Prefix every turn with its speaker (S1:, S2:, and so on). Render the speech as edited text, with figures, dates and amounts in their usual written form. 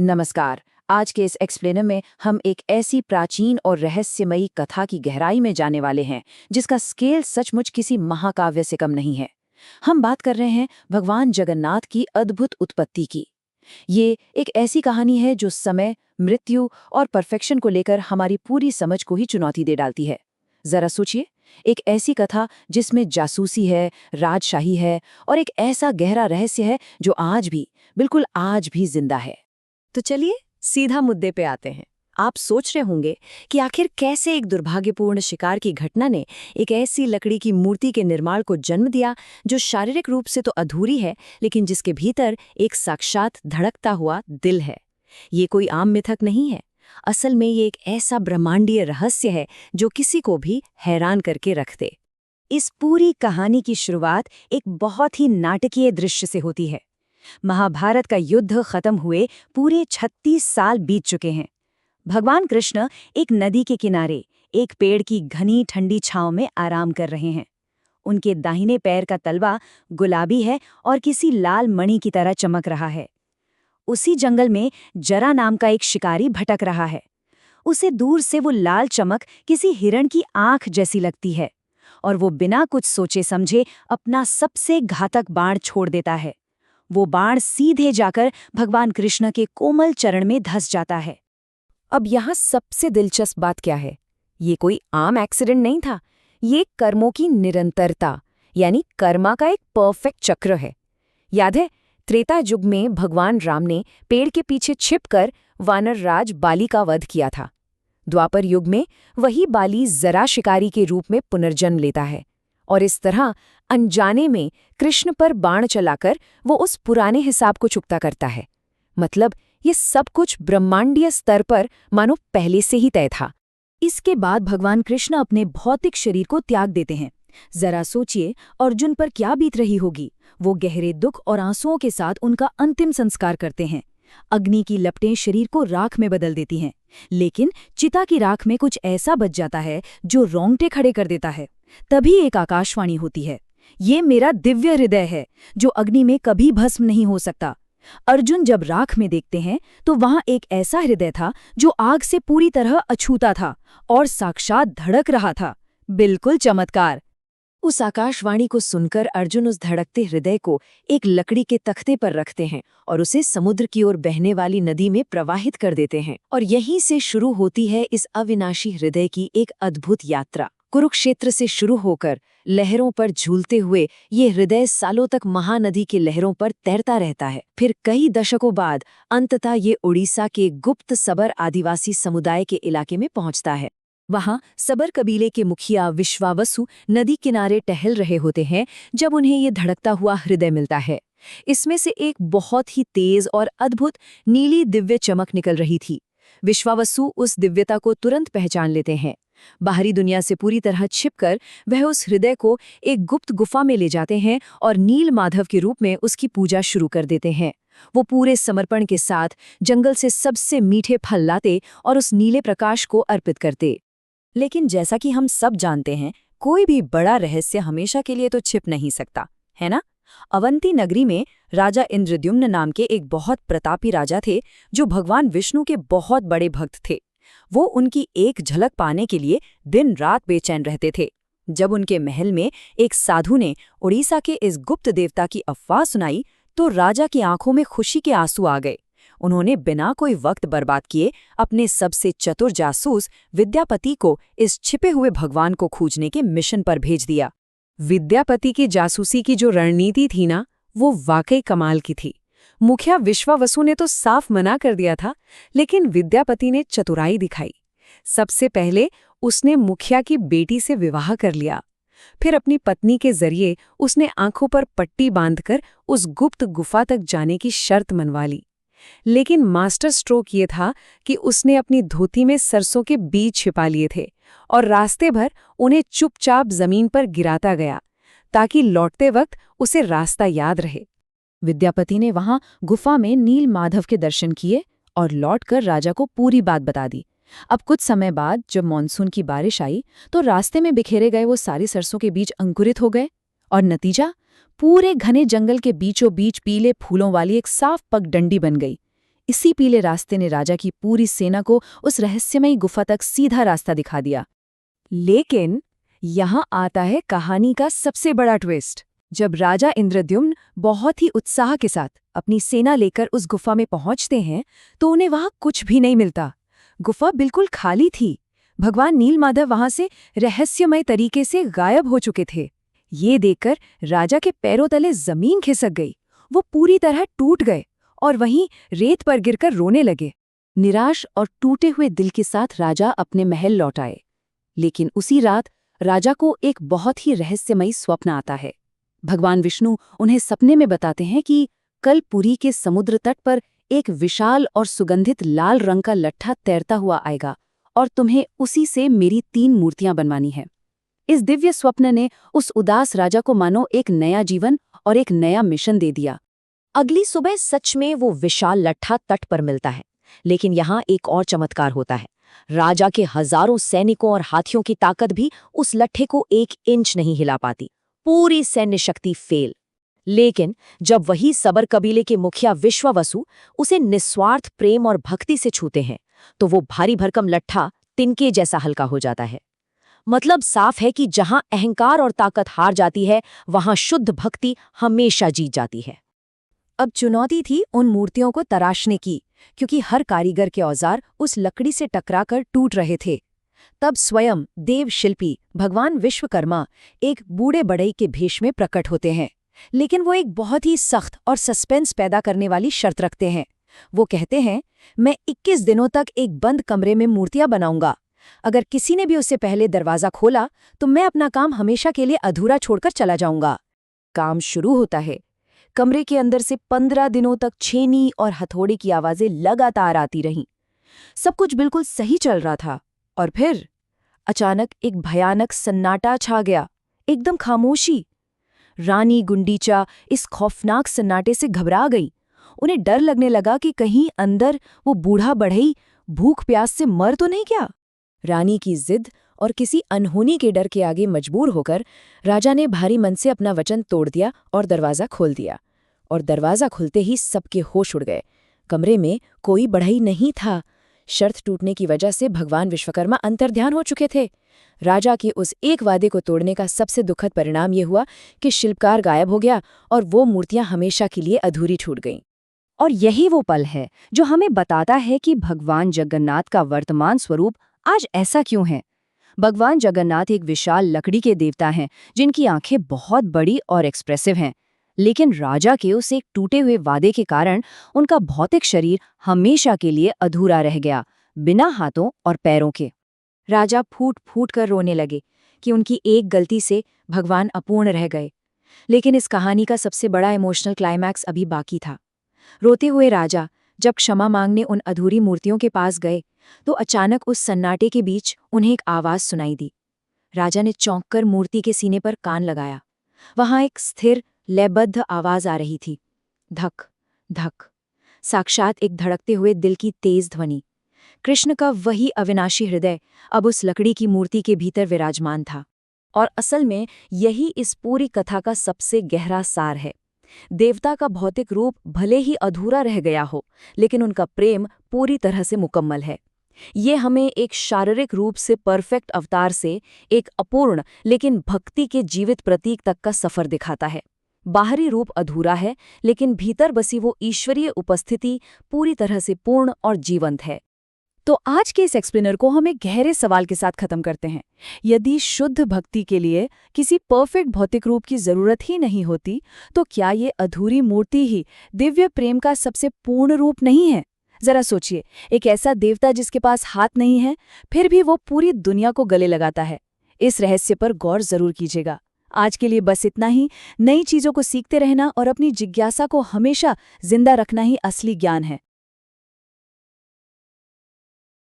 S1: नमस्कार। आज के इस एक्सप्लेनर में हम एक ऐसी प्राचीन और रहस्यमयी कथा की गहराई में जाने वाले हैं जिसका स्केल सचमुच किसी महाकाव्य से कम नहीं है। हम बात कर रहे हैं भगवान जगन्नाथ की अद्भुत उत्पत्ति की। ये एक ऐसी कहानी है जो समय, मृत्यु और परफेक्शन को लेकर हमारी पूरी समझ को ही चुनौती दे डालती है। जरा सोचिए, एक ऐसी कथा जिसमें जासूसी है, राजशाही है और एक ऐसा गहरा रहस्य है जो आज भी, बिल्कुल आज भी जिंदा है।
S2: तो चलिए सीधा मुद्दे पे आते हैं। आप सोच रहे होंगे कि आखिर कैसे एक दुर्भाग्यपूर्ण शिकार की घटना ने एक ऐसी लकड़ी की मूर्ति के निर्माण को जन्म दिया जो शारीरिक रूप से तो अधूरी है, लेकिन जिसके भीतर एक साक्षात धड़कता हुआ दिल है। ये कोई आम मिथक नहीं है। असल में ये एक ऐसा ब्रह्मांडीय रहस्य है जो किसी को भी हैरान करके रख दे। इस पूरी कहानी की शुरुआत एक बहुत ही नाटकीय दृश्य से होती है। महाभारत का युद्ध खत्म हुए पूरे 36 साल बीत चुके हैं। भगवान कृष्ण एक नदी के किनारे एक पेड़ की घनी ठंडी छांव में आराम कर रहे हैं। उनके दाहिने पैर का तलवा गुलाबी है और किसी लाल मणि की तरह चमक रहा है। उसी जंगल में जरा नाम का एक शिकारी भटक रहा है। उसे दूर से वो लाल चमक किसी हिरण की आंख जैसी लगती है और वो बिना कुछ सोचे समझे अपना सबसे घातक बाण छोड़ देता है। वो बाण सीधे जाकर भगवान कृष्ण के कोमल चरण में धंस जाता है। अब यहाँ सबसे दिलचस्प बात क्या है? ये कोई आम एक्सीडेंट नहीं था। ये कर्मों की निरंतरता, यानी कर्मा का एक परफेक्ट चक्र है। याद है, त्रेता युग में भगवान राम ने पेड़ के पीछे छिपकर वानर राज बाली का वध किया था। द्वापर युग में वही बाली जरा शिकारी के रूप में पुनर्जन्म लेता है और इस तरह अनजाने में कृष्ण पर बाण चलाकर वो उस पुराने हिसाब को चुकता करता है। मतलब ये सब कुछ ब्रह्मांडीय स्तर पर मानो पहले से ही तय था। इसके बाद भगवान कृष्ण अपने भौतिक शरीर को त्याग देते हैं। जरा सोचिए अर्जुन पर क्या बीत रही होगी। वो गहरे दुख और आंसुओं के साथ उनका अंतिम संस्कार करते हैं। अग्नि की लपटें शरीर को राख में बदल देती हैं, लेकिन चिता की राख में कुछ ऐसा बच जाता है जो रोंगटे खड़े कर देता है। तभी एक आकाशवाणी होती है, ये मेरा दिव्य हृदय है जो अग्नि में कभी भस्म नहीं हो सकता। अर्जुन जब राख में देखते हैं तो वहां एक ऐसा हृदय था जो आग से पूरी तरह अछूता था और साक्षात धड़क रहा था। बिल्कुल चमत्कार। उस आकाशवाणी को सुनकर अर्जुन उस धड़कते हृदय को एक लकड़ी के तख्ते पर रखते हैं और उसे समुद्र की ओर बहने वाली नदी में प्रवाहित कर देते हैं। और यहीं से शुरू होती है इस अविनाशी हृदय की एक अद्भुत यात्रा। कुरुक्षेत्र से शुरू होकर लहरों पर झूलते हुए ये हृदय सालों तक महानदी की लहरों पर तैरता रहता है। फिर कई दशकों बाद अंततः ये उड़ीसा के गुप्त सबर आदिवासी समुदाय के इलाके में पहुंचता है। वहां सबर कबीले के मुखिया विश्वावसु नदी किनारे टहल रहे होते हैं जब उन्हें ये धड़कता हुआ हृदय मिलता है। इसमें से एक बहुत ही तेज और अद्भुत नीली दिव्य चमक निकल रही थी। विश्वावसु उस दिव्यता को तुरंत पहचान लेते हैं। बाहरी दुनिया से पूरी तरह छिपकर वह उस हृदय को एक गुप्त गुफा में ले जाते हैं और नील माधव के रूप में उसकी पूजा शुरू कर देते हैं। वो पूरे समर्पण के साथ जंगल से सबसे मीठे फल लाते और उस नीले प्रकाश को अर्पित करते। लेकिन जैसा कि हम सब जानते हैं, कोई भी बड़ा रहस्य हमेशा के लिए तो छिप नहीं सकता, है ना? अवंती नगरी में राजा इंद्रद्युम्न नाम के एक बहुत प्रतापी राजा थे जो भगवान विष्णु के बहुत बड़े भक्त थे। वो उनकी एक झलक पाने के लिए दिन रात बेचैन रहते थे। जब उनके महल में एक साधु ने उड़ीसा के इस गुप्त देवता की अफवाह सुनाई तो राजा की आंखों में खुशी के आंसू आ गए। उन्होंने बिना कोई वक्त बर्बाद किए अपने सबसे चतुर जासूस विद्यापति को इस छिपे हुए भगवान को खोजने के मिशन पर भेज दिया। विद्यापति की जासूसी की जो रणनीति थी ना, वो वाकई कमाल की थी। मुखिया विश्वावसु ने तो साफ मना कर दिया था, लेकिन विद्यापति ने चतुराई दिखाई। सबसे पहले उसने मुखिया की बेटी से विवाह कर लिया। फिर अपनी पत्नी के जरिए उसने आंखों पर पट्टी बांधकर उस गुप्त गुफा तक जाने की शर्त मनवा ली। लेकिन मास्टर स्ट्रोक ये था कि उसने अपनी धोती में सरसों के बीज छिपा लिए थे और रास्ते भर उन्हें चुपचाप जमीन पर गिराता गया ताकि लौटते वक्त उसे रास्ता याद रहे। विद्यापति ने वहां गुफा में नील माधव के दर्शन किए और लौटकर राजा को पूरी बात बता दी। अब कुछ समय बाद जब मानसून की बारिश आई तो रास्ते में बिखेरे गए वो सारी सरसों के बीज अंकुरित हो गए और नतीजा पूरे घने जंगल के बीचों बीच पीले फूलों वाली एक साफ पगडंडी बन गई।
S1: इसी पीले रास्ते ने राजा की पूरी सेना को उस रहस्यमयी गुफा तक सीधा रास्ता दिखा दिया। लेकिन यहाँ आता है कहानी का सबसे बड़ा ट्विस्ट। जब राजा इंद्रद्युम्न बहुत ही उत्साह के साथ अपनी सेना लेकर उस गुफा में पहुंचते हैं तो उन्हें वहां कुछ भी नहीं मिलता। गुफा बिल्कुल खाली थी। भगवान नीलमाधव वहां से रहस्यमय तरीके से गायब हो चुके थे। ये देखकर राजा के पैरों तले जमीन खिसक गई। वो पूरी तरह टूट गए और वहीं रेत पर गिरकर रोने लगे। निराश और टूटे हुए दिल के साथ राजा अपने महल लौट आए। लेकिन उसी रात राजा को एक बहुत ही रहस्यमयी स्वप्न आता है। भगवान विष्णु उन्हें सपने में बताते हैं कि कल पुरी के समुद्र तट पर एक विशाल और सुगंधित लाल रंग का लट्ठा तैरता हुआ आएगा और तुम्हें उसी से मेरी 3 मूर्तियां बनवानी है। इस दिव्य स्वप्न ने उस उदास राजा को मानो एक नया जीवन और एक नया मिशन दे दिया।
S2: अगली सुबह सच में वो विशाल लट्ठा तट पर मिलता है। लेकिन यहाँ एक और चमत्कार होता है। राजा के हजारों सैनिकों और हाथियों की ताकत भी उस लट्ठे को 1 इंच नहीं हिला पाती। पूरी सैन्य शक्ति फेल। लेकिन जब वही सबर कबीले के मुखिया विश्वावसु उसे निस्वार्थ प्रेम और भक्ति से छूते हैं तो वो भारी भरकम लट्ठा तिनके जैसा हल्का हो जाता है। मतलब साफ है कि जहां अहंकार और ताकत हार जाती है वहां शुद्ध भक्ति हमेशा जीत जाती है।
S1: अब चुनौती थी उन मूर्तियों को तराशने की, क्योंकि हर कारीगर के औजार उस लकड़ी से टकराकर टूट रहे थे। तब स्वयं देव शिल्पी भगवान विश्वकर्मा एक बूढ़े बढ़ई के भेष में प्रकट होते हैं। लेकिन वो एक बहुत ही सख्त और सस्पेंस पैदा करने वाली शर्त रखते हैं। वो कहते हैं, मैं 21 दिनों तक एक बंद कमरे में मूर्तियां बनाऊंगा। अगर किसी ने भी उससे पहले दरवाजा खोला तो मैं अपना काम हमेशा के लिए अधूरा छोड़कर चला जाऊंगा। काम शुरू होता है। कमरे के अंदर से 15 दिनों तक छेनी और हथौड़े की आवाजें लगातार आती रहीं। सब कुछ बिल्कुल सही चल रहा था और फिर अचानक एक भयानक सन्नाटा छा गया। एकदम खामोशी। रानी गुंडीचा इस खौफनाक सन्नाटे से घबरा गई। उन्हें डर लगने लगा कि कहीं अंदर वो बूढ़ा बढ़ई भूख प्यास से मर तो नहीं क्या। रानी की जिद और किसी अनहोनी के डर के आगे मजबूर होकर राजा ने भारी मन से अपना वचन तोड़ दिया और दरवाज़ा खोल दिया। और दरवाज़ा खुलते ही सबके होश उड़ गए। कमरे में कोई बढ़ई नहीं था। शर्त टूटने की वजह से भगवान विश्वकर्मा अंतर्ध्यान हो चुके थे। राजा के उस एक वादे को तोड़ने का सबसे दुखद परिणाम ये हुआ कि शिल्पकार गायब हो गया और वो मूर्तियां हमेशा के लिए अधूरी छूट गईं। और यही वो पल है जो हमें बताता है कि भगवान जगन्नाथ का वर्तमान स्वरूप आज ऐसा क्यों है। भगवान जगन्नाथ एक विशाल लकड़ी के देवता हैं जिनकी आंखें बहुत बड़ी और एक्सप्रेसिव हैं। लेकिन राजा के उस एक टूटे हुए वादे के कारण उनका भौतिक शरीर हमेशा के लिए अधूरा रह गया, बिना हाथों और पैरों के। राजा फूट फूट कर रोने लगे कि उनकी एक गलती से भगवान अपूर्ण रह गए। लेकिन इस कहानी का सबसे बड़ा इमोशनल क्लाइमैक्स अभी बाकी था। रोते हुए राजा जब क्षमा मांगने उन अधूरी मूर्तियों के पास गए तो अचानक उस सन्नाटे के बीच उन्हें एक आवाज सुनाई दी। राजा ने चौंक कर मूर्ति के सीने पर कान लगाया। वहां एक स्थिर लयबद्ध आवाज आ रही थी, धक धक, साक्षात एक धड़कते हुए दिल की तेज ध्वनि। कृष्ण का वही अविनाशी हृदय अब उस लकड़ी की मूर्ति के भीतर विराजमान था। और असल में यही इस पूरी कथा का सबसे गहरा सार है। देवता का भौतिक रूप भले ही अधूरा रह गया हो, लेकिन उनका प्रेम पूरी तरह से मुकम्मल है। ये हमें एक शारीरिक रूप से परफेक्ट अवतार से एक अपूर्ण लेकिन भक्ति के जीवित प्रतीक तक का सफर दिखाता है। बाहरी रूप अधूरा है, लेकिन भीतर बसी वो ईश्वरीय उपस्थिति पूरी तरह से पूर्ण और जीवंत है। तो आज के इस एक्सप्लेनर को हम एक गहरे सवाल के साथ खत्म करते हैं। यदि शुद्ध भक्ति के लिए किसी परफेक्ट भौतिक रूप की जरूरत ही नहीं होती, तो क्या ये अधूरी मूर्ति ही दिव्य प्रेम का सबसे पूर्ण रूप नहीं है? जरा सोचिए, एक ऐसा देवता जिसके पास हाथ नहीं है, फिर भी वो पूरी दुनिया को गले लगाता है। इस रहस्य पर गौर जरूर कीजिएगा। आज के लिए बस इतना ही। नई चीजों को सीखते रहना और अपनी जिज्ञासा को हमेशा जिंदा रखना ही असली ज्ञान है।